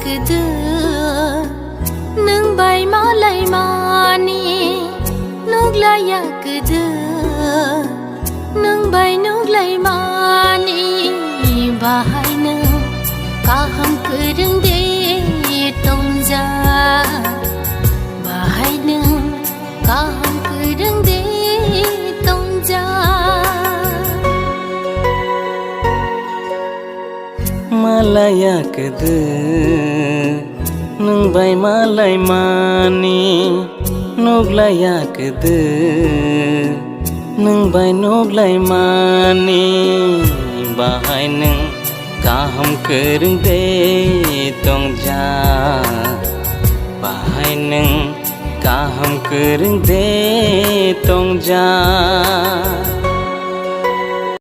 kede nung bai malai mani nuglaya kede nung bai nuglai mani bahai nung kaham kereng de tongja bahai nung kaham kereng de tongja malaya kede nung bai malai mani nuglaya kede nung bai nuglai mani bahai nung kaham kereng de tongja bahai nung kaham kereng de tongja